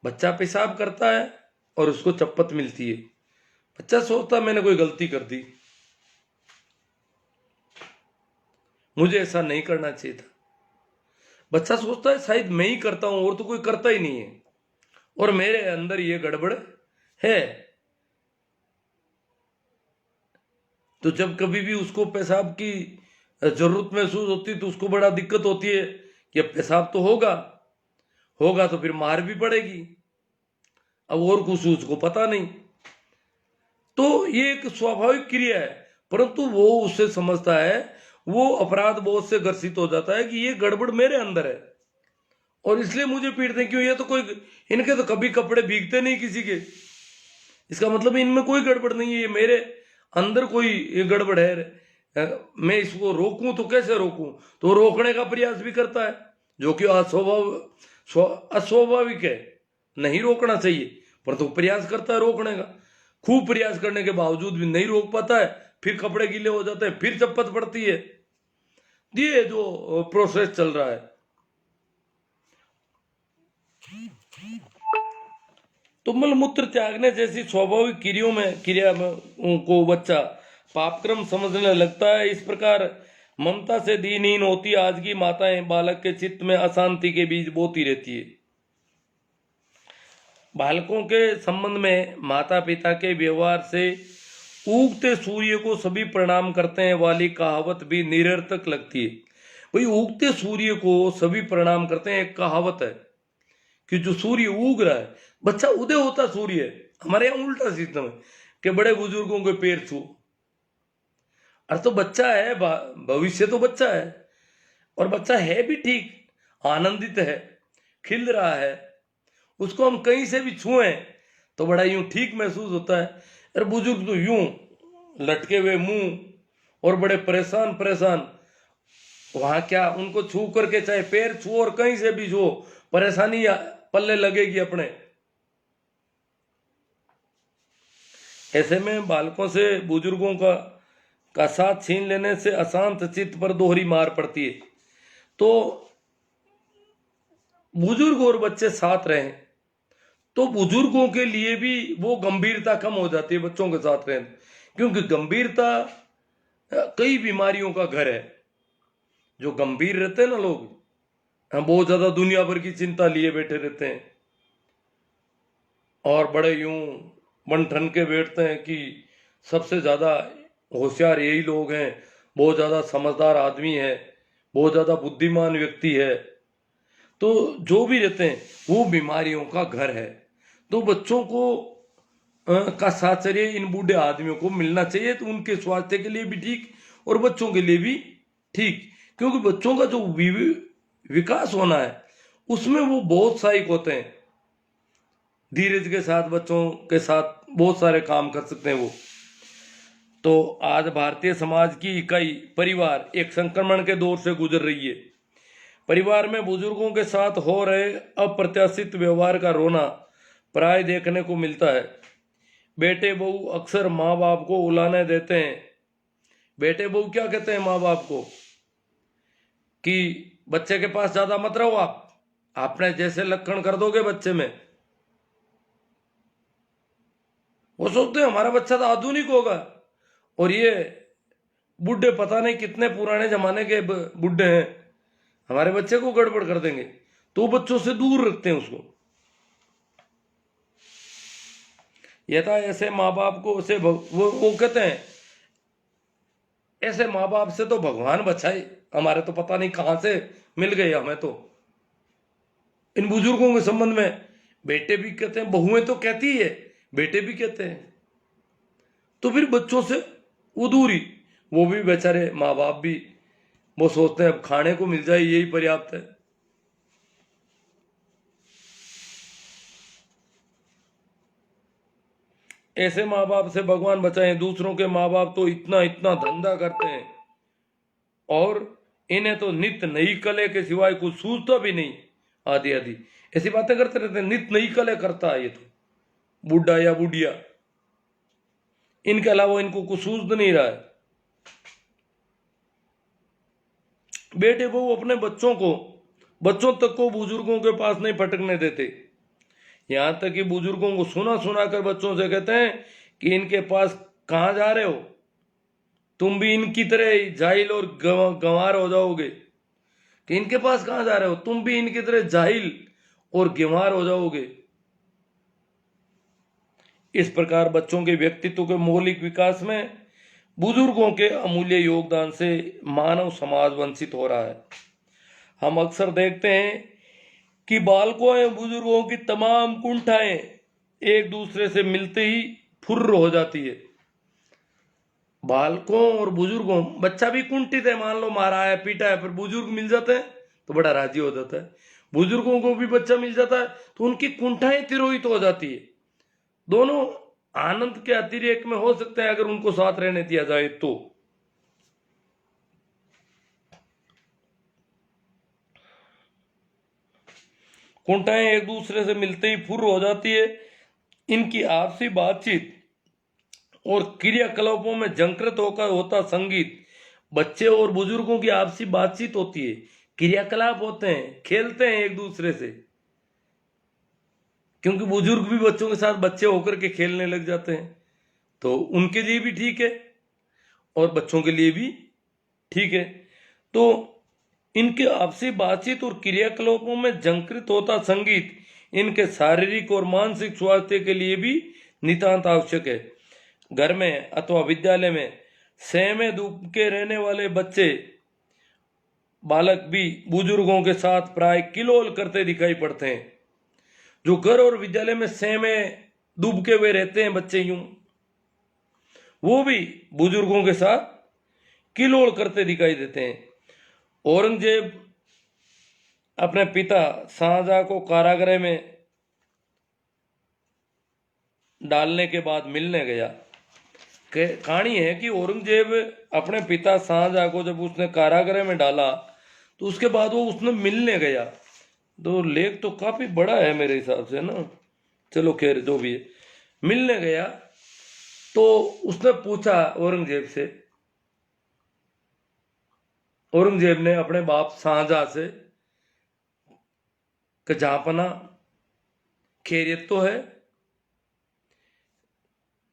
बच्चा पेशाब करता है और उसको चप्पत मिलती है। बच्चा सोचता है मैंने कोई गलती कर दी, मुझे ऐसा नहीं करना चाहिए था। बच्चा सोचता है शायद मैं ही करता हूं और तो कोई करता ही नहीं है, और मेरे अंदर ये गड़बड़ है। तो जब कभी भी उसको पेशाब की जरूरत महसूस होती तो उसको बड़ा दिक्कत होती है कि अब पेशाब तो होगा, होगा तो फिर मार भी पड़ेगी। अब और कुछ उसको पता नहीं। तो ये एक स्वाभाविक क्रिया है, परंतु वो उससे समझता है, वो अपराध बोध से ग्रसित हो जाता है कि ये गड़बड़ मेरे अंदर है और इसलिए मुझे पीटते हैं। क्यों? ये तो कोई, इनके तो कभी कपड़े भीगते नहीं किसी के, इसका मतलब इनमें कोई गड़बड़ नहीं है, ये मेरे अंदर कोई गड़बड़ है। मैं इसको रोकूं तो कैसे रोकूं? तो रोकने का प्रयास भी करता है, जो कि अस्वाभाविक है, नहीं रोकना चाहिए, परंतु प्रयास करता है रोकने का। खूब प्रयास करने के बावजूद भी नहीं रोक पाता है, फिर कपड़े गीले हो जाते हैं, फिर चप्पत पड़ती है। ये जो प्रोसेस चल रहा है। तो मलमूत्र त्यागने जैसी स्वाभाविक क्रिया को बच्चा पापक्रम समझने लगता है। इस प्रकार ममता से दीनहीन होती आज की माताएं बालक के चित्त में अशांति के बीज बोती रहती है। बालकों के संबंध में माता पिता के व्यवहार से उगते सूर्य को सभी प्रणाम करते हैं वाली कहावत भी निरर्थक लगती है। भाई, उगते सूर्य को सभी प्रणाम करते हैं, एक कहावत है कि जो सूर्य उग रहा है, बच्चा उदय होता सूर्य है। हमारे यहाँ उल्टा सिस्टम है कि बड़े बुजुर्गों के पैर छू। अरे तो बच्चा है, भविष्य तो बच्चा है, और बच्चा है भी ठीक, आनंदित है, खिल रहा है, उसको हम कहीं से भी छुएं तो बड़ा यूं ठीक महसूस होता है। अरे बुजुर्ग तो यूं लटके हुए मुंह और बड़े परेशान परेशान, वहां क्या उनको छू करके, चाहे पैर छू और कहीं से भी छू, परेशानी पल्ले लगेगी अपने। ऐसे में बालकों से बुजुर्गों का साथ छीन लेने से अशांत चित्त पर दोहरी मार पड़ती है। तो बुजुर्ग और बच्चे साथ रहें तो बुजुर्गों के लिए भी वो गंभीरता कम हो जाती है बच्चों के साथ रहें, क्योंकि गंभीरता कई बीमारियों का घर है। जो गंभीर रहते हैं ना लोग, हम बहुत ज्यादा दुनिया भर की चिंता लिए बैठे रहते हैं और बड़े यूं बन ठन के बैठते हैं कि सबसे ज्यादा होशियार यही लोग हैं, बहुत ज्यादा समझदार आदमी है, बहुत ज्यादा बुद्धिमान व्यक्ति है। तो जो भी रहते हैं वो बीमारियों का घर है। तो बच्चों को का साहचर्य इन बूढ़े आदमियों को मिलना चाहिए, तो उनके स्वास्थ्य के लिए भी ठीक और बच्चों के लिए भी ठीक। क्योंकि बच्चों का जो विकास होना है उसमें वो बहुत सहायक होते हैं। धीरज के साथ बच्चों के साथ बहुत सारे काम कर सकते हैं वो। तो आज भारतीय समाज की इकाई परिवार एक संक्रमण के दौर से गुजर रही है। परिवार में बुजुर्गों के साथ हो रहे अप्रत्याशित व्यवहार का रोना प्राय देखने को मिलता है। बेटे बहू अक्सर माँ बाप को उलाने देते हैं। बेटे बहू क्या कहते हैं माँ बाप को कि बच्चे के पास ज्यादा मत रहो, आपने जैसे लक्षण कर दोगे बच्चे में। वो सोचते हैं हमारा बच्चा तो आधुनिक होगा, और ये बुढ़े पता नहीं कितने पुराने जमाने के बुढ़े हैं, हमारे बच्चे को गड़बड़ कर देंगे, तो बच्चों से दूर रखते हैं उसको। यथा ऐसे माँ बाप को उसे वो कहते हैं ऐसे माँ बाप से तो भगवान बचाए, हमारे तो पता नहीं कहां से मिल गए हमें। तो इन बुजुर्गों के संबंध में बेटे भी कहते हैं, बहुएं तो कहती है, बेटे भी कहते हैं। तो फिर बच्चों से वो दूरी, वो भी बेचारे माँ बाप भी वो सोचते हैं अब खाने को मिल जाए यही पर्याप्त है। ऐसे माँ बाप से भगवान बचाएं। दूसरों के माँ बाप तो इतना इतना धंधा करते हैं और इन्हें तो नित्य नई कले के सिवाय कुछ सूझता भी नहीं। आदि आदि ऐसी बातें करते रहते हैं, नित्य नई कले करता है ये तो बुढ़ा या बुढ़िया, इनके अलावा इनको कुछ सूझ नहीं रहा है। बेटे बहू अपने बच्चों तक को बुजुर्गों के पास नहीं फटकने देते। यहां तक कि बुजुर्गों को सुना सुना कर बच्चों से कहते हैं कि इनके पास कहां जा रहे हो, तुम भी इनकी तरह जाहिल और गंवार हो जाओगे। कि इनके पास कहां जा रहे हो, तुम भी इनकी तरह जाहिल और गंवार हो जाओगे। इस प्रकार बच्चों के व्यक्तित्व के मौलिक विकास में बुजुर्गों के अमूल्य योगदान से मानव समाज वंचित हो रहा है। हम अक्सर देखते हैं कि बालकों एवं बुजुर्गों की तमाम कुंठाएं एक दूसरे से मिलते ही फुर्र हो जाती है। बालकों और बुजुर्गों, बच्चा भी कुंठित है, मान लो मारा है पीटा है, पर बुजुर्ग मिल जाते हैं तो बड़ा राजी हो जाता है। बुजुर्गों को भी बच्चा मिल जाता है तो उनकी कुंठाएं तिरोहित हो जाती है। दोनों आनंद के अतिरेक में हो सकते हैं अगर उनको साथ रहने दिया जाए तो। कुंठाएं एक दूसरे से मिलते ही फुर्र हो जाती है। इनकी आपसी बातचीत और क्रियाकलापों में झंकृत होकर होता संगीत, बच्चे और बुजुर्गों की आपसी बातचीत होती है, क्रियाकलाप होते हैं, खेलते हैं एक दूसरे से। क्योंकि बुजुर्ग भी बच्चों के साथ बच्चे होकर के खेलने लग जाते हैं, तो उनके लिए भी ठीक है और बच्चों के लिए भी ठीक है। तो इनके आपसी बातचीत और क्रियाकलापों में झंकृत होता संगीत इनके शारीरिक और मानसिक स्वास्थ्य के लिए भी नितांत आवश्यक है। घर में अथवा विद्यालय में सहमे धूप के रहने वाले बच्चे बालक भी बुजुर्गों के साथ प्राय किलोल करते दिखाई पड़ते हैं। जो घर और विद्यालय में सहमे डूबके हुए रहते हैं बच्चे, यूं वो भी बुजुर्गों के साथ किलोल करते दिखाई देते हैं। औरंगजेब अपने पिता शाहजहां को कारागृह में डालने के बाद मिलने गया। कहानी है कि औरंगजेब अपने पिता शाहजहां को जब उसने कारागृह में डाला तो उसके बाद वो उसने मिलने गया। तो लेख तो काफी बड़ा है मेरे हिसाब से ना, चलो खैर जो भी है। मिलने गया तो उसने पूछा औरंगजेब से, औरंगजेब ने अपने बाप शाहजहां से कि जहांपना खैरियत तो है?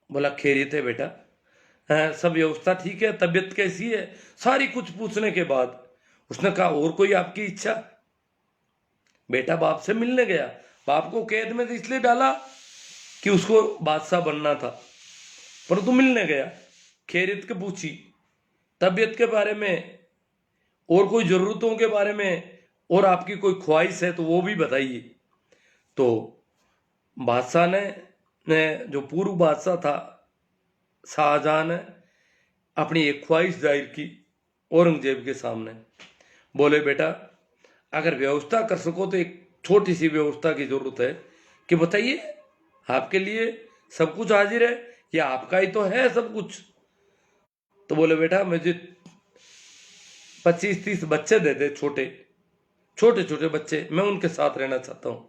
बोला खैरियत है बेटा, सब व्यवस्था ठीक है, तबीयत कैसी है, सारी कुछ पूछने के बाद उसने कहा और कोई आपकी इच्छा? बेटा बाप से मिलने गया, बाप को कैद में इसलिए डाला कि उसको बादशाह बनना था, परंतु मिलने गया, खैरियत के पूछी, तबीयत के बारे में और कोई जरूरतों के बारे में और आपकी कोई ख्वाहिश है तो वो भी बताइए। तो बादशाह ने जो पूर्व बादशाह था शाहजहां ने अपनी एक ख्वाहिश जाहिर की औरंगजेब के सामने। बोले बेटा अगर व्यवस्था कर सको तो एक छोटी सी व्यवस्था की जरूरत है, कि बताइए आपके लिए सब कुछ हाजिर है या आपका ही तो है सब कुछ? तो बोले बेटा मुझे 25-30 बच्चे दे दे, छोटे छोटे बच्चे, मैं उनके साथ रहना चाहता हूं।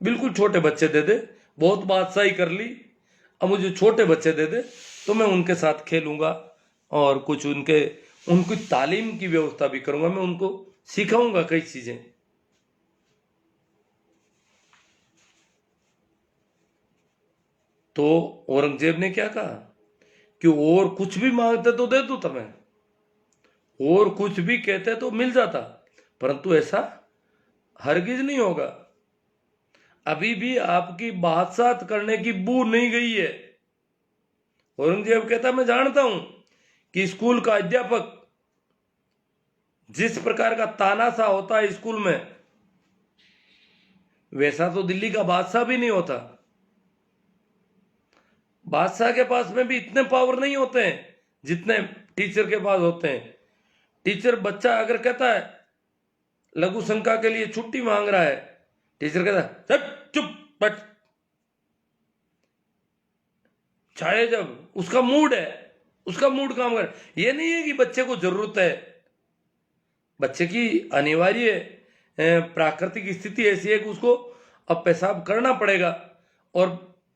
बिल्कुल छोटे बच्चे दे दे, बहुत बादशाही कर ली, अब मुझे छोटे बच्चे दे दे तो मैं उनके साथ खेलूंगा और कुछ उनकी तालीम की व्यवस्था भी करूंगा, मैं उनको सिखाऊंगा कई चीजें। तो औरंगजेब ने क्या कहा कि और कुछ भी मांगते तो दे दो तुम्हें, और कुछ भी कहते तो मिल जाता, परंतु ऐसा हरगिज नहीं होगा। अभी भी आपकी बादशाहत करने की बू नहीं गई है। औरंगजेब कहता मैं जानता हूं कि स्कूल का अध्यापक जिस प्रकार का तानाशाह होता है स्कूल में, वैसा तो दिल्ली का बादशाह भी नहीं होता। बादशाह के पास में भी इतने पावर नहीं होते हैं जितने टीचर के पास होते हैं। टीचर, बच्चा अगर कहता है लघु शंका के लिए छुट्टी मांग रहा है, टीचर कहता है चुप बट, चाहे जब उसका मूड है, उसका मूड काम कर, ये नहीं है कि बच्चे को जरूरत है, बच्चे की अनिवार्य प्राकृतिक स्थिति ऐसी है कि उसको अब पेशाब करना पड़ेगा और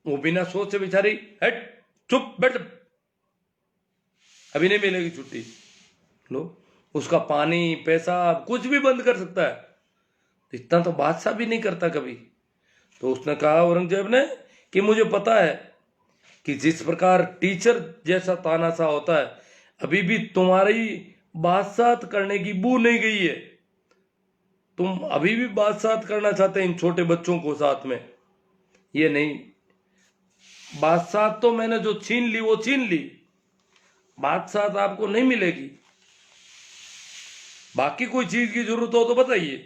वो बिना सोचे बेचारी हट चुप बैठ, अभी नहीं मिलेगी छुट्टी, लो उसका पानी पेशाब कुछ भी बंद कर सकता है। इतना तो बादशाह भी नहीं करता कभी। तो उसने कहा औरंगजेब ने कि मुझे पता है कि जिस प्रकार टीचर जैसा तानाशाह होता है, अभी भी तुम्हारी बात करने की बू नहीं गई है। तुम अभी भी बात करना चाहते हैं इन छोटे बच्चों को साथ में। ये नहीं, बात तो मैंने जो छीन ली वो छीन ली, बात आपको नहीं मिलेगी। बाकी कोई चीज की जरूरत हो तो बताइए।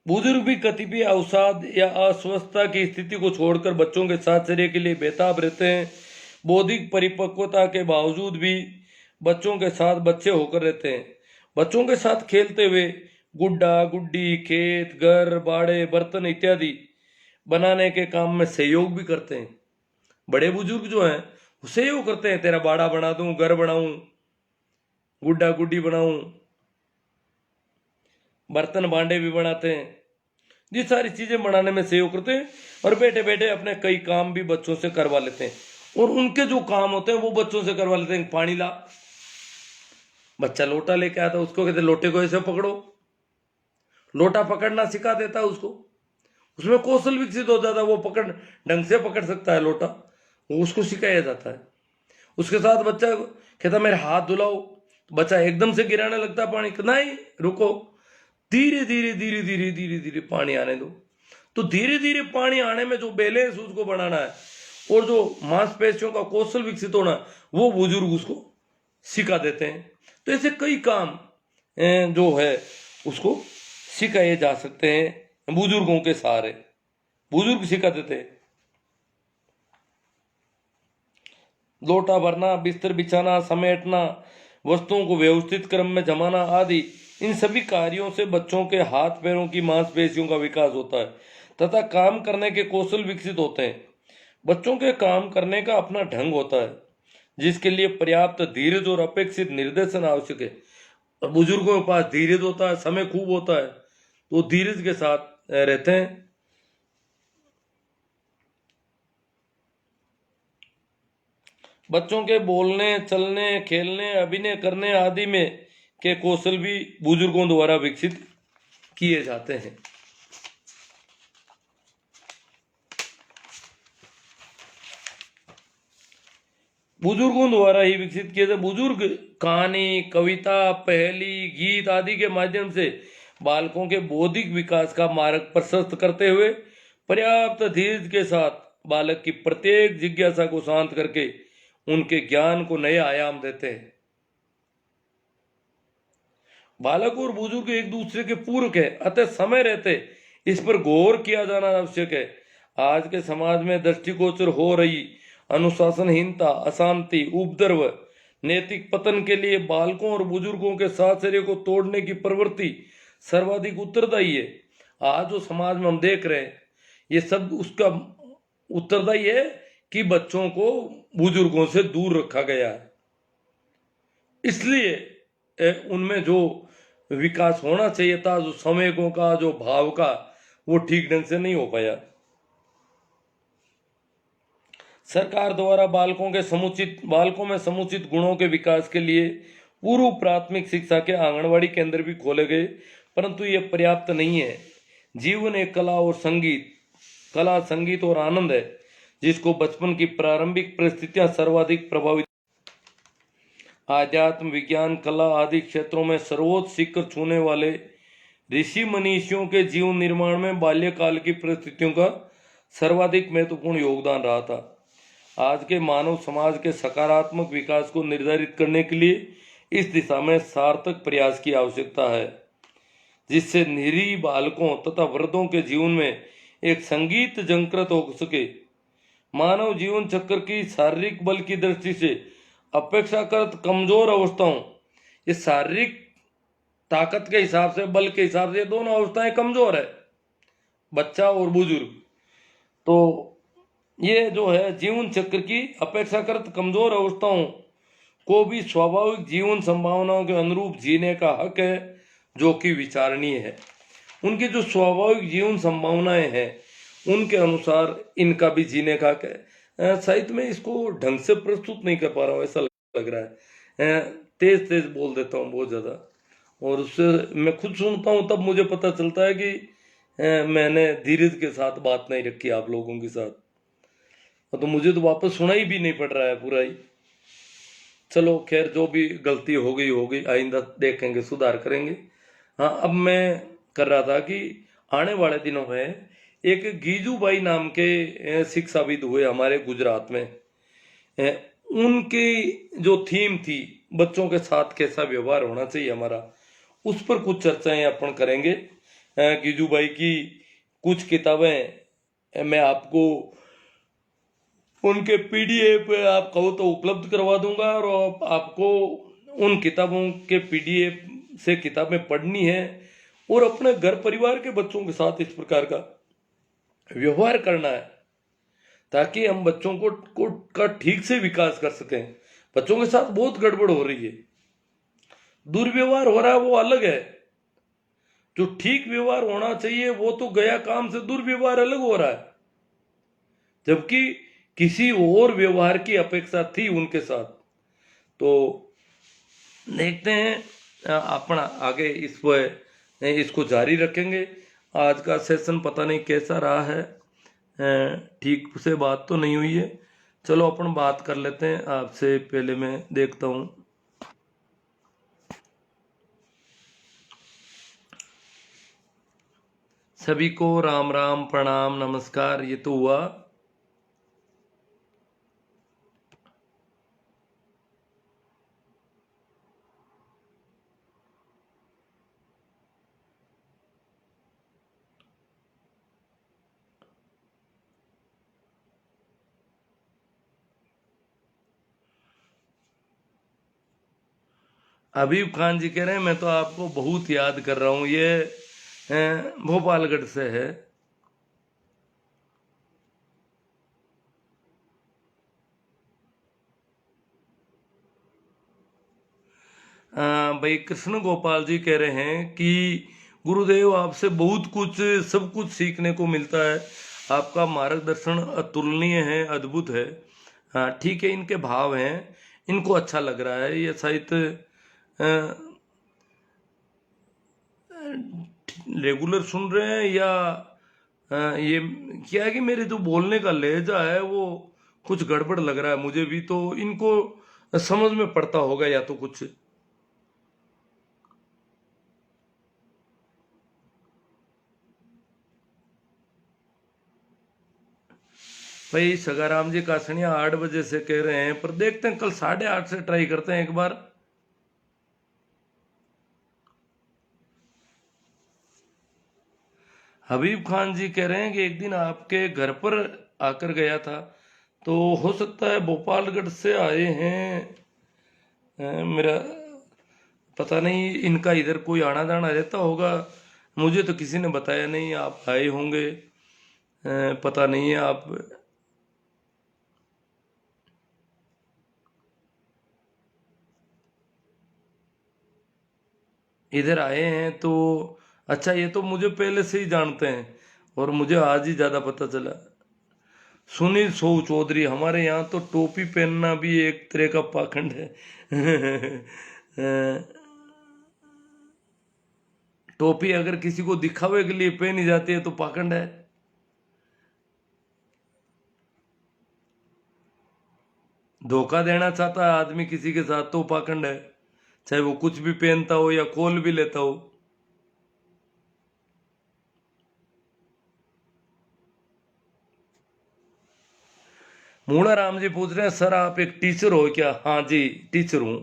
बुजुर्ग भी कतिपय अवसाद या अस्वस्थता की स्थिति को छोड़कर बच्चों के साहचर्य के लिए बेताब रहते हैं। बौद्धिक परिपक्वता के बावजूद भी बच्चों के साथ बच्चे होकर रहते हैं। बच्चों के साथ खेलते हुए गुड्डा गुड्डी, खेत, घर, बाड़े, बर्तन इत्यादि बनाने के काम में सहयोग भी करते हैं। बड़े बुजुर्ग जो हैं वो सहयोग करते हैं, तेरा बाड़ा बना दूं, घर बनाऊं, गुड्डा गुड्डी बनाऊं, बर्तन भांडे भी बनाते हैं। ये सारी चीजें बनाने में सहयोग करते हैं और बैठे बैठे अपने कई काम भी बच्चों से करवा लेते हैं। और उनके जो काम होते हैं वो बच्चों से करवा लेते हैं। पानी ला, बच्चा लोटा लेके आता, उसको कहते लोटे को ऐसे पकड़ो, लोटा पकड़ना सिखा देता है उसको। उसमें कौशल विकसित हो जाता है, वो पकड़ ढंग से पकड़ सकता है लोटा, वो उसको सिखाया जाता है। उसके साथ बच्चा कहता मेरे हाथ धुलाओ, तो बच्चा एकदम से गिराने लगता है पानी, नहीं रुको, धीरे धीरे धीरे धीरे धीरे धीरे पानी आने दो। तो धीरे धीरे पानी आने में जो बैलेंस उसको बनाना है और जो मांसपेशियों का कौशल विकसित होना वो बुजुर्ग उसको सिखा देते हैं। तो ऐसे कई काम जो है उसको सिखाए जा सकते हैं बुजुर्गों के सहारे, बुजुर्ग सिखा देते हैं। लोटा भरना, बिस्तर बिछाना, समेटना, वस्तुओं को व्यवस्थित क्रम में जमाना आदि, इन सभी कार्यों से बच्चों के हाथ पैरों की मांसपेशियों का विकास होता है तथा काम करने के कौशल विकसित होते हैं। बच्चों के काम करने का अपना ढंग होता है जिसके लिए पर्याप्त धीरज और अपेक्षित निर्देशन आवश्यक है। और बुजुर्गों के पास धीरज होता है, समय खूब होता है, तो धीरज के साथ रहते हैं। बच्चों के बोलने, चलने, खेलने, अभिनय करने आदि में के कौशल भी बुजुर्गों द्वारा विकसित किए जाते हैं। बुजुर्गों द्वारा ही विकसित किए जाते। बुजुर्ग कहानी, कविता, पहेली, गीत आदि के माध्यम से बालकों के बौद्धिक विकास का मार्ग प्रशस्त करते हुए पर्याप्त धीरज के साथ बालक की प्रत्येक जिज्ञासा को शांत करके उनके ज्ञान को नए आयाम देते हैं। बालक और बुजुर्ग एक दूसरे के पूरक है, अतः समय रहते इस पर गौर किया जाना आवश्यक है। आज के समाज में दृष्टिगोचर हो रही अनुशासनहीनता, अशांति, उपद्रव, नैतिक पतन के लिए बालकों और बुजुर्गों के साहचर्य को तोड़ने की प्रवृत्ति सर्वाधिक उत्तरदायी है। आज जो समाज में हम देख रहे हैं ये सब उसका उत्तरदायी है कि बच्चों को बुजुर्गों से दूर रखा गया है। इसलिए उनमें जो विकास होना चाहिए था, जो संवेगों का, जो भाव का, वो ठीक ढंग से नहीं हो पाया। सरकार द्वारा बालकों में समुचित गुणों के विकास के लिए पूर्व प्राथमिक शिक्षा के आंगनवाड़ी केंद्र भी खोले गए, परंतु ये पर्याप्त नहीं है। जीवन एक कला, संगीत और आनंद है जिसको बचपन की प्रारंभिक परिस्थितियां सर्वाधिक प्रभावित। आध्यात्म, विज्ञान, कला आदि क्षेत्रों में सर्वोच्च शिखर छूने वाले ऋषि मनीषियों के जीवन निर्माण में बाल्यकाल की परिस्थितियों का सर्वाधिक महत्वपूर्ण योगदान रहा था। आज के मानव समाज के सकारात्मक विकास को निर्धारित करने के लिए इस दिशा में सार्थक प्रयास की आवश्यकता है, जिससे निरीह बालकों तथा वृद्धों के जीवन में एक संगीत झंकृत हो सके। मानव जीवन चक्र की शारीरिक बल की दृष्टि से अपेक्षाकृत कमजोर अवस्थाओं, ये शारीरिक ताकत के हिसाब से, बल के हिसाब से दोनों अवस्थाएं कमजोर है, बच्चा और बुजुर्ग। तो ये जो है जीवन चक्र की अपेक्षाकृत कमजोर अवस्थाओं को भी स्वाभाविक जीवन संभावनाओं के अनुरूप जीने का हक है, जो कि विचारणीय है। उनकी जो स्वाभाविक जीवन संभावनाएं हैं उनके अनुसार इनका भी जीने का हक है। साहित्य में इसको ढंग से प्रस्तुत नहीं कर पा रहा हूँ ऐसा लग रहा है। तेज तेज बोल देता हूँ बहुत ज़्यादा, और उससे मैं खुद सुनता हूँ तब मुझे पता चलता है कि मैंने धीरज के साथ बात नहीं रखी आप लोगों के साथ, तो मुझे तो वापस सुनाई भी नहीं पड़ रहा है पूरा ही। चलो खैर, जो भी गलती हो गई, आइंदा देखेंगे, सुधार करेंगे। हाँ, अब मैं कर रहा था कि आने वाले दिनों में एक गीजू भाई नाम के शिक्षाविद हुए हमारे गुजरात में। उनकी जो थीम थी, बच्चों के साथ कैसा व्यवहार होना चाहिए हमारा, उस पर कुछ चर्चाएं अपन करेंगे। गीजू भाई की कुछ किताबें मैं आपको उनके पीडीएफ आप कहो तो उपलब्ध करवा दूंगा, और आपको उन किताबों के पीडीएफ से किताबें पढ़नी है और अपने घर परिवार के बच्चों के साथ इस प्रकार का व्यवहार करना है, ताकि हम बच्चों को का ठीक से विकास कर सकें। बच्चों के साथ बहुत गड़बड़ हो रही है, दुर्व्यवहार हो रहा है वो अलग है, जो ठीक व्यवहार होना चाहिए वो तो गया काम से दुर्व्यवहार अलग हो रहा है, जबकि किसी और व्यवहार की अपेक्षा थी उनके साथ। तो देखते हैं अपन आगे इसको जारी रखेंगे। आज का सेशन पता नहीं कैसा रहा है, ठीक से बात तो नहीं हुई है। चलो अपन बात कर लेते हैं। आपसे पहले मैं देखता हूँ, सभी को राम राम, प्रणाम, नमस्कार, ये तो हुआ। हबीब खान जी कह रहे हैं मैं तो आपको बहुत याद कर रहा हूँ, ये भोपालगढ़ से है। भाई कृष्ण गोपाल जी कह रहे हैं कि गुरुदेव आपसे बहुत कुछ, सब कुछ सीखने को मिलता है, आपका मार्गदर्शन अतुलनीय है, अद्भुत है। हाँ ठीक है, इनके भाव हैं, इनको अच्छा लग रहा है, ये शायद रेगुलर सुन रहे हैं, या ये क्या है कि मेरे जो बोलने का लहजा है वो कुछ गड़बड़ लग रहा है मुझे भी, तो इनको समझ में पड़ता होगा या तो कुछ। भाई सगाराम जी कासनिया 8 बजे से कह रहे हैं, पर देखते हैं कल 8:30 से ट्राई करते हैं एक बार। हबीब खान जी कह रहे हैं कि एक दिन आपके घर पर आकर गया था, तो हो सकता है भोपालगढ़ से आए हैं। मेरा पता नहीं, इनका इधर कोई आना जाना रहता होगा, मुझे तो किसी ने बताया नहीं आप आए होंगे। पता नहीं है आप इधर आए हैं तो। अच्छा, ये तो मुझे पहले से ही जानते हैं और मुझे आज ही ज्यादा पता चला। सुनील सो चौधरी, हमारे यहाँ तो टोपी पहनना भी एक तरह का पाखंड है। टोपी अगर किसी को दिखावे के लिए पहनी जाती है तो पाखंड है। धोखा देना चाहता है आदमी किसी के साथ तो पाखंड है, चाहे वो कुछ भी पहनता हो या खोल भी लेता हो। मूणा राम जी पूछ रहे हैं सर आप एक टीचर हो क्या? हाँ जी, टीचर हूं।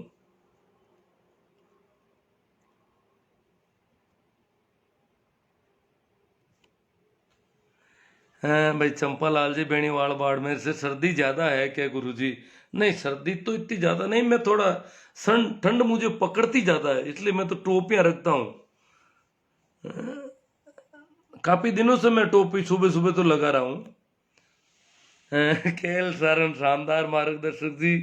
हाँ भाई चंपालाल जी बेनीवाल बाड़मेर से, सर्दी ज्यादा है क्या गुरुजी? नहीं, सर्दी तो इतनी ज्यादा नहीं, मैं थोड़ा सन ठंड मुझे पकड़ती ज्यादा है, इसलिए मैं तो टोपियां रखता हूँ। काफी दिनों से मैं टोपी सुबह सुबह तो लगा रहा हूँ। केएल सारन शानदार मार्गदर्शक जी।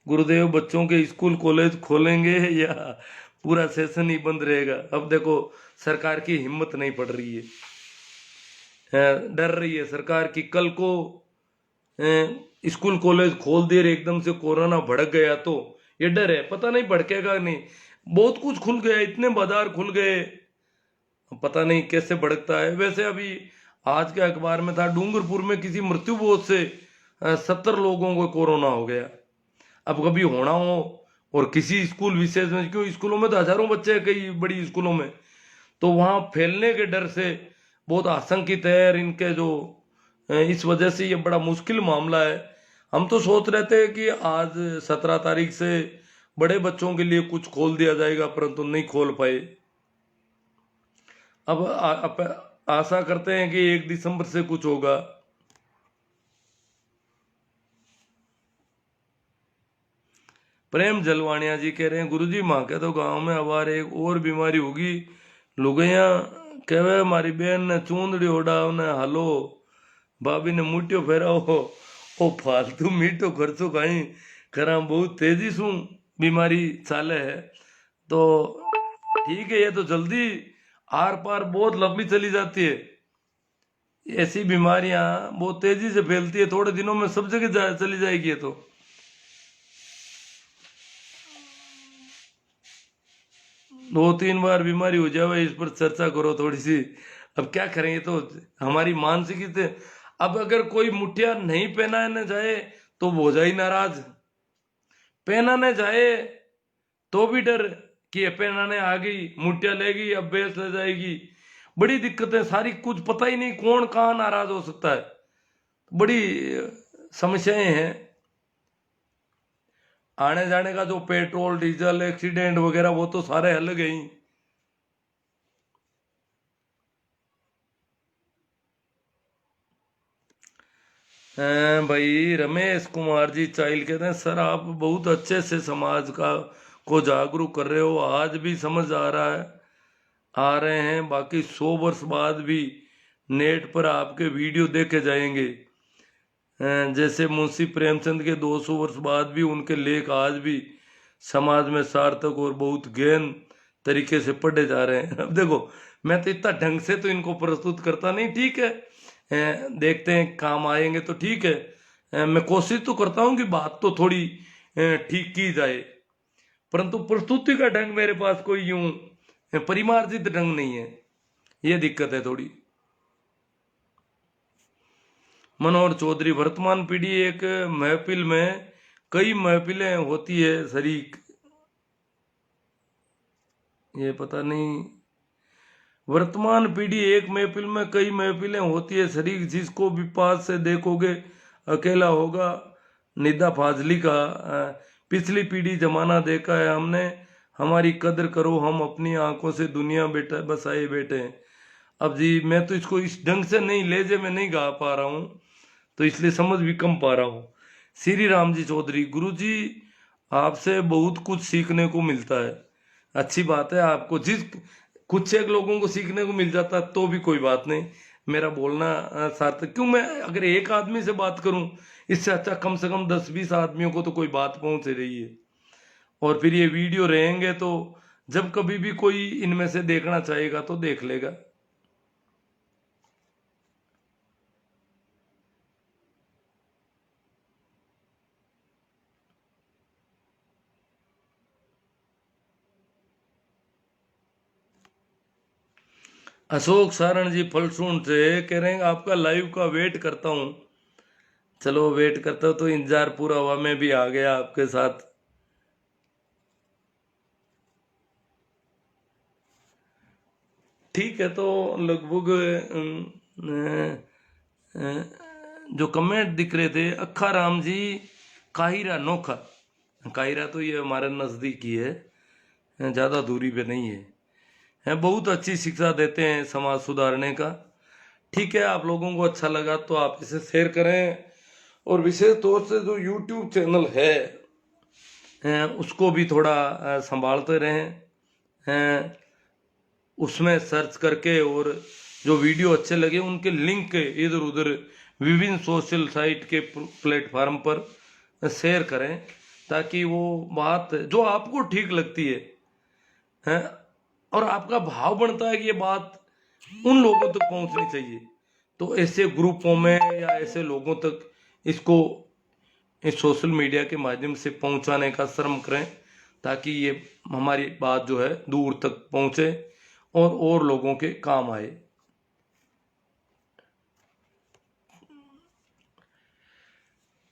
गुरुदेव बच्चों के स्कूल कॉलेज खोलेंगे या पूरा सेशन ही बंद रहेगा? अब देखो, सरकार की हिम्मत नहीं पड़ रही है, डर रही है सरकार की कल को स्कूल कॉलेज खोल दिए एकदम से कोरोना भड़क गया तो ये डर है, पता नहीं भड़केगा नहीं। बहुत कुछ खुल गया, इतने बाजार खुल गए, पता नहीं कैसे भड़कता है। वैसे अभी आज के अखबार में था, डूंगरपुर में किसी मृत्यु बोध से 70 लोगों को कोरोना हो गया। अब कभी होना हो और किसी स्कूल विशेष में, क्यों स्कूलों में तो हजारों बच्चे हैं कई बड़ी स्कूलों में, तो वहां फैलने के डर से बहुत आशंकित है। और इनके जो इस वजह से ये बड़ा मुश्किल मामला है। हम तो सोच रहे थे कि आज 17 तारीख से बड़े बच्चों के लिए कुछ खोल दिया जाएगा, परंतु नहीं खोल पाए। अब आशा करते हैं कि 1 दिसंबर से कुछ होगा। प्रेम जलवानिया जी कह रहे हैं, गुरुजी माँ के तो गांव में अब एक और बीमारी होगी, लुगैया कहवे हमारी बहन ने चूंदड़ी ओढ़ा उन्हें हालो, भाभी ने मुठ्ठियो फेराओ, ओ फालतू मीठो खर्चो कहीं करा, बहुत तेजी से बीमारी चाले है। तो ठीक है, ये तो जल्दी आर पार बहुत लंबी चली जाती है। ऐसी बीमारियां बहुत तेजी से फैलती है, थोड़े दिनों में सब जगह चली जाएगी। ये तो 2-3 बार बीमारी हो जाए, इस पर चर्चा करो थोड़ी सी। अब क्या करें, ये तो हमारी मानसिकता। अब अगर कोई मुठिया नहीं पहनाने जाए तो वो हो जाए नाराज, पहनाने जाए तो भी डर कि ये पहनाने आ गई, मुठिया लेगी, अब बेस ले जाएगी। बड़ी दिक्कतें सारी, कुछ पता ही नहीं कौन कहाँ नाराज हो सकता है। बड़ी समस्याएं हैं। आने जाने का जो पेट्रोल डीजल एक्सीडेंट वगैरह वो तो सारे हल गई। भाई रमेश कुमार जी चाइल कहते हैं, सर आप बहुत अच्छे से समाज का को जागरूक कर रहे हो, आज भी समझ आ रहा है, आ रहे हैं, बाकी 100 वर्ष बाद भी नेट पर आपके वीडियो देखे जाएंगे। जैसे मुंशी प्रेमचंद के 200 वर्ष बाद भी उनके लेख आज भी समाज में सार्थक और बहुत गहन तरीके से पढ़े जा रहे हैं। अब देखो, मैं तो इतना ढंग से तो इनको प्रस्तुत करता नहीं, ठीक है, देखते हैं काम आएंगे तो ठीक है। मैं कोशिश तो करता हूँ कि बात तो थोड़ी ठीक की जाए, परंतु प्रस्तुति का ढंग मेरे पास कोई यूं परिमार्जित ढंग नहीं है, ये दिक्कत है थोड़ी। मनोहर चौधरी, वर्तमान पीढ़ी एक महफिल में कई महफिलें होती है शरीक, ये पता नहीं। वर्तमान पीढ़ी एक महफिल में कई महफिलें होती है शरीक, जिसको भी पास से देखोगे अकेला होगा। निदा फाजली का, पिछली पीढ़ी जमाना देखा है हमने, हमारी कदर करो, हम अपनी आंखों से दुनिया बेटा बसाए बैठे हैं। अब जी मैं तो इसको इस ढंग से नहीं, लहजे में नहीं गा पा रहा हूँ, तो इसलिए समझ भी कम पा रहा हूँ। श्री राम जी चौधरी, गुरुजी आपसे बहुत कुछ सीखने को मिलता है। अच्छी बात है, आपको जिस कुछ एक लोगों को सीखने को मिल जाता तो भी कोई बात नहीं, मेरा बोलना सार्थक। क्यों, मैं अगर एक आदमी से बात करूं, इससे अच्छा कम से कम 10-20 आदमियों को तो कोई बात पहुंच रही है। और फिर ये वीडियो रहेंगे तो जब कभी भी कोई इनमें से देखना चाहेगा तो देख लेगा। अशोक सारण जी फलसून से कह रहे हैं, आपका लाइव का वेट करता हूं। चलो वेट करता हूं, तो इंतजार पूरा हुआ, मैं भी आ गया आपके साथ। ठीक है, तो लगभग जो कमेंट दिख रहे थे, अक्खा राम जी काहिरा नोखा, काहिरा तो ये हमारे नज़दीकी है, ज़्यादा दूरी पे नहीं है, बहुत अच्छी शिक्षा देते हैं समाज सुधारने का। ठीक है, आप लोगों को अच्छा लगा तो आप इसे शेयर करें, और विशेष तौर से जो YouTube चैनल है उसको भी थोड़ा संभालते रहें, उसमें सर्च करके, और जो वीडियो अच्छे लगे उनके लिंक इधर उधर विभिन्न सोशल साइट के प्लेटफार्म पर शेयर करें, ताकि वो बात जो आपको ठीक लगती है और आपका भाव बनता है कि ये बात उन लोगों तक पहुंचनी चाहिए, तो ऐसे ग्रुपों में या ऐसे लोगों तक इसको इस सोशल मीडिया के माध्यम से पहुंचाने का श्रम करें, ताकि ये हमारी बात जो है दूर तक पहुंचे और लोगों के काम आए।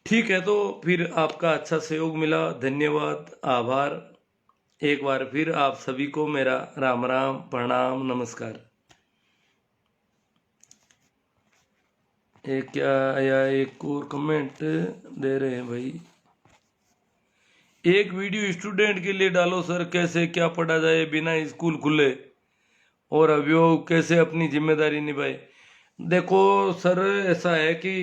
ठीक है, तो फिर आपका अच्छा सहयोग मिला, धन्यवाद, आभार। एक बार फिर आप सभी को मेरा राम राम, प्रणाम, नमस्कार। एक क्या आया, एक और कमेंट दे रहे हैं भाई। एक वीडियो स्टूडेंट के लिए डालो सर, कैसे क्या पढ़ा जाए बिना स्कूल खुले, और अभिभावक कैसे अपनी जिम्मेदारी निभाए। देखो सर, ऐसा है कि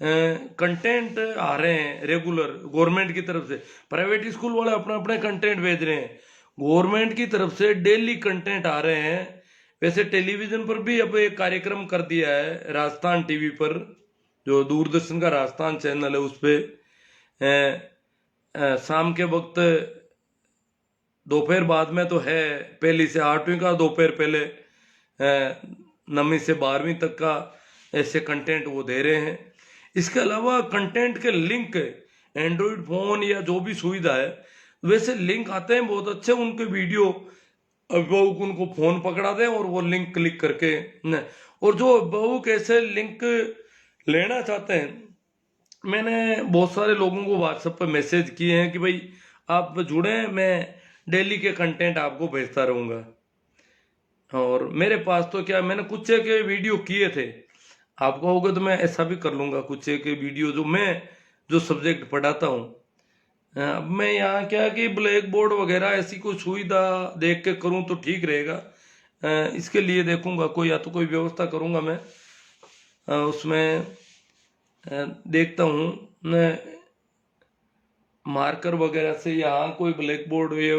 कंटेंट आ रहे हैं रेगुलर गवर्नमेंट की तरफ से, प्राइवेट स्कूल वाले अपना अपने कंटेंट भेज रहे हैं, गवर्नमेंट की तरफ से डेली कंटेंट आ रहे हैं। वैसे टेलीविजन पर भी अब एक कार्यक्रम कर दिया है, राजस्थान टीवी पर, जो दूरदर्शन का राजस्थान चैनल है, उस पर शाम के वक्त दोपहर बाद में तो है, पहली से 8वीं का दोपहर पहले 9वीं से 12वीं तक का ऐसे कंटेंट वो दे रहे हैं। इसके अलावा कंटेंट के लिंक एंड्रॉइड फोन या जो भी सुविधा है, वैसे लिंक आते हैं बहुत अच्छे, उनके वीडियो अभिभावक उनको फोन पकड़ा दें और वो लिंक क्लिक करके न, और जो अभिभावक ऐसे लिंक लेना चाहते हैं, मैंने बहुत सारे लोगों को व्हाट्सएप पर मैसेज किए हैं कि भाई आप जुड़े, मैं डेली के कंटेंट आपको भेजता रहूँगा। और मेरे पास तो क्या, मैंने कुछ के वीडियो किए थे, आप कहोगे तो मैं ऐसा भी कर लूँगा, कुछ के वीडियो जो सब्जेक्ट पढ़ाता हूँ। अब मैं यहाँ क्या कि ब्लैक बोर्ड वगैरह ऐसी कोई सुविधा देख के करूँ तो ठीक रहेगा। इसके लिए देखूँगा कोई, या तो कोई व्यवस्था करूँगा मैं, उसमें देखता हूँ मार्कर वगैरह से, यहाँ कोई ब्लैक बोर्ड ये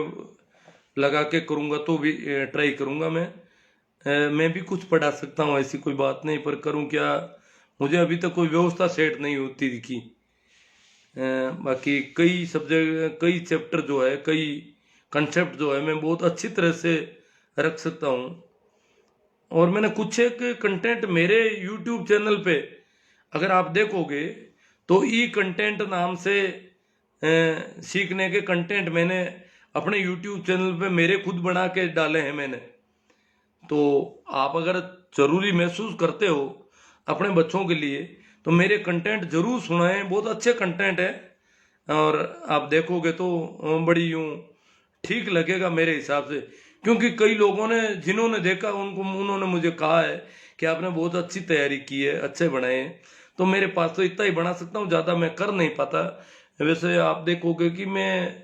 लगा के करूँगा तो भी ट्राई करूँगा मैं भी कुछ पढ़ा सकता हूँ, ऐसी कोई बात नहीं, पर करूँ क्या, मुझे अभी तक कोई व्यवस्था सेट नहीं होती दिखी। बाकी कई सब्जेक्ट, कई चैप्टर जो है, कई कंसेप्ट जो है, मैं बहुत अच्छी तरह से रख सकता हूँ। और मैंने कुछ एक कंटेंट मेरे YouTube चैनल पे अगर आप देखोगे तो ई कंटेंट नाम से सीखने के कंटेंट मैंने अपने YouTube चैनल पे मेरे खुद बना के डाले हैं मैंने। तो आप अगर जरूरी महसूस करते हो अपने बच्चों के लिए तो मेरे कंटेंट जरूर सुनाएं, बहुत अच्छे कंटेंट है, और आप देखोगे तो बड़ी यूं ठीक लगेगा मेरे हिसाब से। क्योंकि कई लोगों ने जिन्होंने देखा उन्होंने मुझे कहा है कि आपने बहुत अच्छी तैयारी की है, अच्छे बनाए हैं। तो मेरे पास तो इतना ही बना सकता हूँ, ज़्यादा मैं कर नहीं पाता। वैसे आप देखोगे कि मैं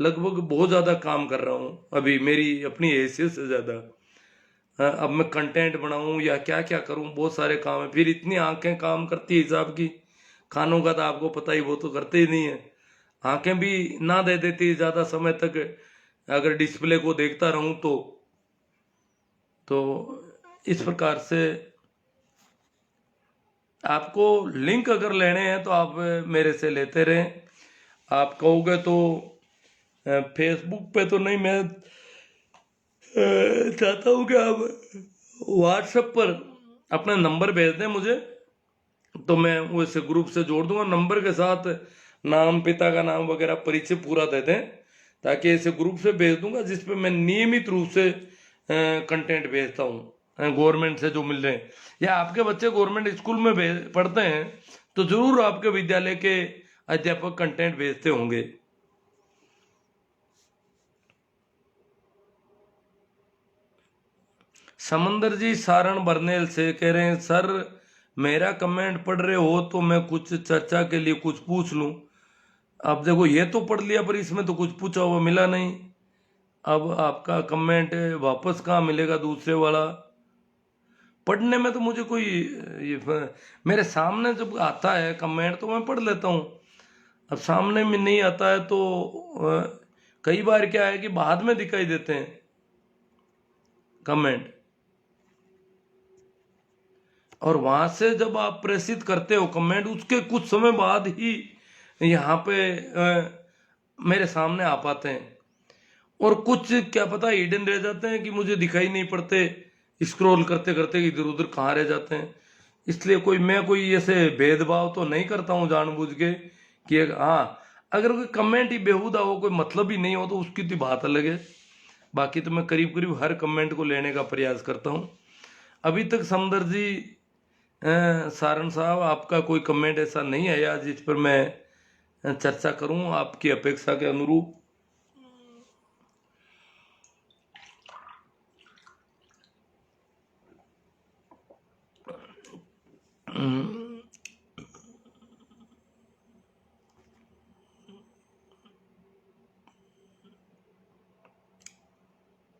लगभग बहुत ज़्यादा काम कर रहा हूँ अभी, मेरी अपनी हैसियत से ज़्यादा। अब मैं कंटेंट बनाऊं या क्या क्या करूं, बहुत सारे काम है, फिर इतनी आंखें काम करती है हिसाब की। खानों का तो आपको पता ही, वो तो करते ही नहीं है, आंखें भी ना दे देती ज़्यादा समय तक अगर डिस्प्ले को देखता रहूं तो इस प्रकार से आपको लिंक अगर लेने हैं तो आप मेरे से लेते रहें। आप कहोगे तो फेसबुक पे तो नहीं, मैं चाहता हूँ कि आप व्हाट्सएप पर अपना नंबर भेज दें मुझे, तो मैं उसे ग्रुप से जोड़ दूंगा। नंबर के साथ नाम, पिता का नाम वगैरह, परिचय पूरा दे दें, ताकि ऐसे ग्रुप से भेज दूंगा जिसपे मैं नियमित रूप से कंटेंट भेजता हूँ गवर्नमेंट से जो मिल रहे हैं। या आपके बच्चे गवर्नमेंट स्कूल में पढ़ते हैं तो जरूर आपके विद्यालय के अध्यापक कंटेंट भेजते होंगे। समंदर जी सारण बरनेल से कह रहे हैं, सर मेरा कमेंट पढ़ रहे हो तो मैं कुछ चर्चा के लिए कुछ पूछ लूं। अब देखो, ये तो पढ़ लिया पर इसमें तो कुछ पूछा हुआ मिला नहीं। अब आपका कमेंट वापस कहाँ मिलेगा दूसरे वाला? पढ़ने में तो मुझे कोई मेरे सामने जब आता है कमेंट तो मैं पढ़ लेता हूँ। अब सामने में नहीं आता है तो कई बार क्या है कि बाद में दिखाई देते हैं कमेंट, और वहां से जब आप प्रेषित करते हो कमेंट, उसके कुछ समय बाद ही यहाँ पे मेरे सामने आ पाते हैं। और कुछ क्या पता हिडन रह जाते हैं कि मुझे दिखाई नहीं पड़ते, स्क्रॉल करते करते इधर उधर कहाँ रह जाते हैं। इसलिए मैं कोई ऐसे भेदभाव तो नहीं करता हूँ जानबूझ के कि हाँ, अगर कोई कमेंट ही बेहुदा हो, कोई मतलब ही नहीं हो, तो उसकी तो बात अलग है। बाकी तो मैं करीब करीब हर कमेंट को लेने का प्रयास करता हूँ। अभी तक समदर जी, सारण साहब, आपका कोई कमेंट ऐसा नहीं आया जिस पर मैं चर्चा करूं आपकी अपेक्षा के अनुरूप।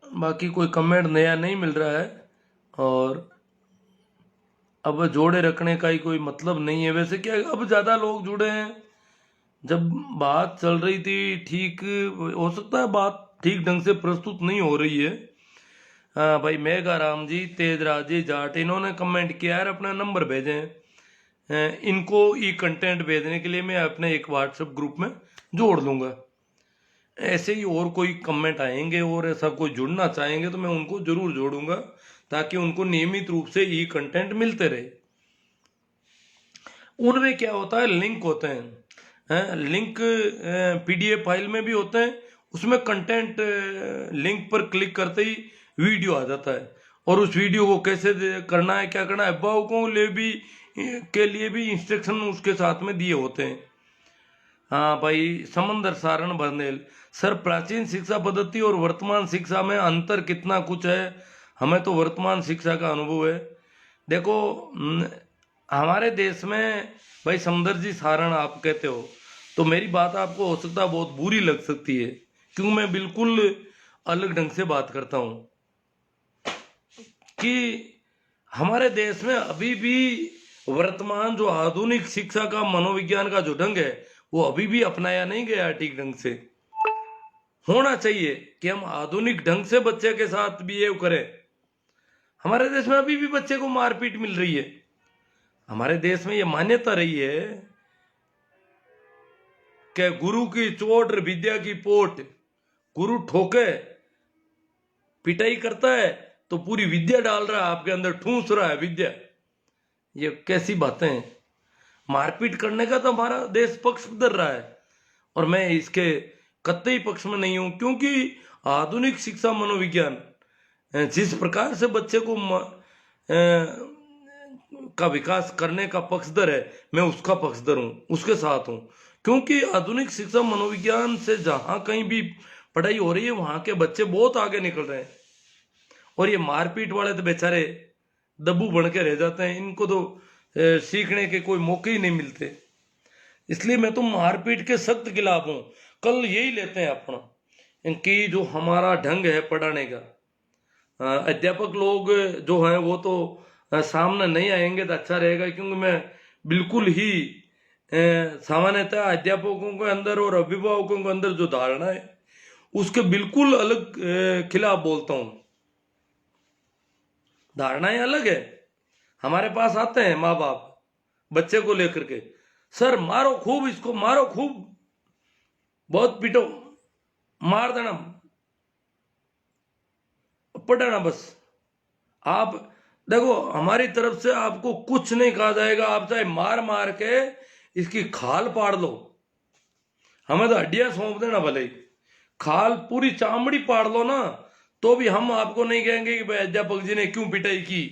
बाकी कोई कमेंट नया नहीं मिल रहा है, और अब जोड़े रखने का ही कोई मतलब नहीं है। वैसे क्या, अब ज़्यादा लोग जुड़े हैं। जब बात चल रही थी ठीक, हो सकता है बात ठीक ढंग से प्रस्तुत नहीं हो रही है। हाँ भाई, मेघा राम जी, तेजराज जी जाट, इन्होंने कमेंट किया है, अपना नंबर भेजे हैं। इनको ई कंटेंट भेजने के लिए मैं अपने एक व्हाट्सएप ग्रुप में जोड़ लूँगा। ऐसे ही और कोई कमेंट आएंगे और ऐसा कोई जुड़ना चाहेंगे तो मैं उनको जरूर जोड़ूंगा, ताकि उनको नियमित रूप से ई कंटेंट मिलते रहे। उनमें क्या होता है, लिंक होते हैं, लिंक पीडीएफ फाइल में भी होते हैं। उसमें कंटेंट लिंक पर क्लिक करते ही वीडियो आ जाता है, और उस वीडियो को कैसे करना है, क्या करना है, अभिभावकों के लिए भी इंस्ट्रक्शन उसके साथ में दिए होते हैं। हाँ भाई, समंदर सारण बंदेल सर, प्राचीन शिक्षा पद्धति और वर्तमान शिक्षा में अंतर कितना कुछ है? हमें तो वर्तमान शिक्षा का अनुभव है। देखो, हमारे देश में, भाई समंदर जी सारण आप कहते हो, तो मेरी बात आपको हो सकता है बहुत बुरी लग सकती है, क्योंकि मैं बिल्कुल अलग ढंग से बात करता हूँ। कि हमारे देश में अभी भी वर्तमान जो आधुनिक शिक्षा का, मनोविज्ञान का जो ढंग है, वो अभी भी अपनाया नहीं गया ठीक ढंग से। होना चाहिए कि हम आधुनिक ढंग से बच्चे के साथ बिहेव करें। हमारे देश में अभी भी बच्चे को मारपीट मिल रही है। हमारे देश में ये मान्यता रही है कि गुरु की चोट और विद्या की पोट। गुरु ठोके, पिटाई करता है, तो पूरी विद्या डाल रहा है आपके अंदर, ठूंस रहा है विद्या। ये कैसी बातें हैं? मारपीट करने का तो हमारा देश पक्ष बदल रहा है, और मैं इसके कतई पक्ष में नहीं हूं, क्योंकि आधुनिक शिक्षा मनोविज्ञान जिस प्रकार से बच्चे को का विकास करने का पक्षधर है, मैं उसका पक्षधर हूं, उसके साथ हूं। क्योंकि आधुनिक शिक्षा मनोविज्ञान से जहां कहीं भी पढ़ाई हो रही है, वहां के बच्चे बहुत आगे निकल रहे हैं। और ये मारपीट वाले तो बेचारे दब्बू बन के रह जाते हैं, इनको तो सीखने के कोई मौके ही नहीं मिलते। इसलिए मैं तो मारपीट के सख्त खिलाफ हूं। कल यही लेते हैं अपना, कि जो हमारा ढंग है पढ़ाने का, अध्यापक लोग जो हैं वो तो सामने नहीं आएंगे तो अच्छा रहेगा, क्योंकि मैं बिल्कुल ही सामान्यतः अध्यापकों के अंदर और अभिभावकों के अंदर जो धारणा है, उसके बिल्कुल अलग खिलाफ बोलता हूं। धारणाएं अलग है। हमारे पास आते हैं माँ बाप बच्चे को लेकर के, सर मारो खूब, इसको मारो खूब, बहुत पीटो, मार देना, पढ़ाना बस। आप देखो, हमारी तरफ से आपको कुछ नहीं कहा जाएगा। आप चाहे मार मार के इसकी खाल पाड़ लो, हमें तो हड्डियां सौंप देना भले ही, खाल पूरी चामड़ी पाड़ लो ना, तो भी हम आपको नहीं कहेंगे कि भाई अध्यापक जी ने क्यों पिटाई की।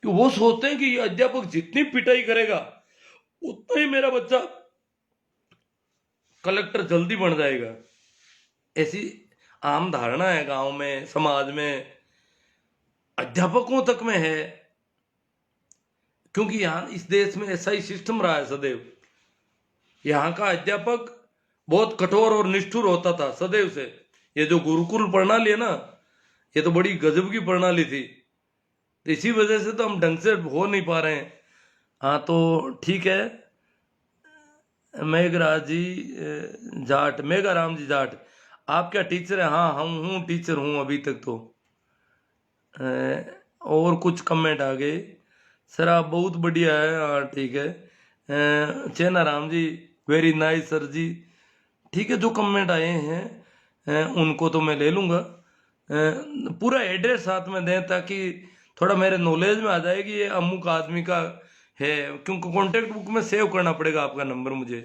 कि वो सोचते हैं कि अध्यापक जितनी पिटाई करेगा उतना ही मेरा बच्चा कलेक्टर जल्दी बन जाएगा। ऐसी आम धारणा है गांव में, समाज में, अध्यापकों तक में है। क्योंकि यहां इस देश में ऐसा ही सिस्टम रहा है सदैव। यहाँ का अध्यापक बहुत कठोर और निष्ठुर होता था सदैव से। ये जो गुरुकुल प्रणाली है ना, ये तो बड़ी गजब की प्रणाली थी। तो इसी वजह से तो हम ढंग से हो नहीं पा रहे हैं। हाँ तो ठीक है, मेघराज जी जाट, मेघाराम जी जाट, आप क्या टीचर है? हाँ हम हूँ, टीचर हूँ अभी तक तो। और कुछ कमेंट आ गए, सर आप बहुत बढ़िया है। हाँ ठीक है, चेना Ram ji, very nice sir जी। ठीक है, जो कमेंट आए हैं उनको तो मैं ले लूँगा। पूरा एड्रेस साथ में दें, ताकि थोड़ा मेरे नॉलेज में आ जाए कि ये अमुक आदमी का है, क्योंकि कॉन्टेक्ट बुक में सेव करना पड़ेगा आपका नंबर मुझे।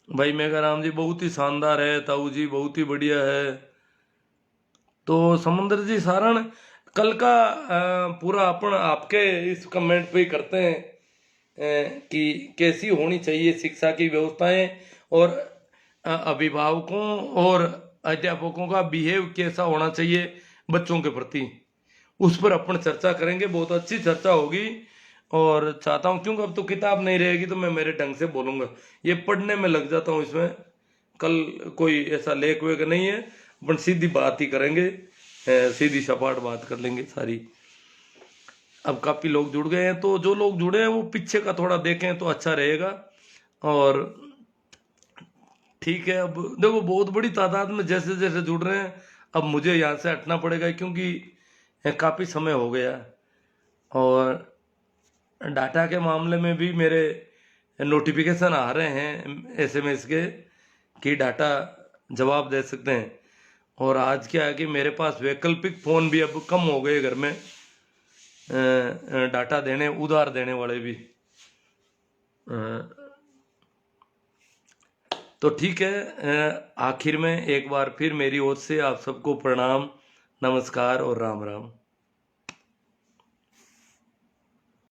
भाई मेघाराम जी बहुत ही शानदार है, ताऊ जी बहुत ही बढ़िया है। तो समुद्र जी सारण कल का पूरा अपन आपके इस कमेंट पे ही करते हैं कि कैसी होनी चाहिए शिक्षा की व्यवस्थाएं, और अभिभावकों और अध्यापकों का बिहेव कैसा होना चाहिए बच्चों के प्रति, उस पर अपन चर्चा करेंगे। बहुत अच्छी चर्चा होगी। और चाहता हूँ, क्योंकि अब तो किताब नहीं रहेगी तो मैं मेरे ढंग से बोलूंगा, ये पढ़ने में लग जाता हूँ इसमें। कल कोई ऐसा लेख वेख नहीं है, अपन सीधी बात ही करेंगे, सीधी सपाट बात कर लेंगे सारी। अब काफी लोग जुड़ गए हैं, तो जो लोग जुड़े हैं वो पीछे का थोड़ा देखें तो अच्छा रहेगा। और ठीक है, अब देखो बहुत बड़ी तादाद में जैसे जैसे जुड़ रहे हैं, अब मुझे यहाँ से हटना पड़ेगा क्योंकि काफी समय हो गया। और डाटा के मामले में भी मेरे नोटिफिकेशन आ रहे हैं एसएमएस के कि डाटा जवाब दे सकते हैं। और आज क्या है कि मेरे पास वैकल्पिक फ़ोन भी अब कम हो गए घर में, डाटा देने उधार देने वाले भी। तो ठीक है, आखिर में एक बार फिर मेरी ओर से आप सबको प्रणाम, नमस्कार और राम राम।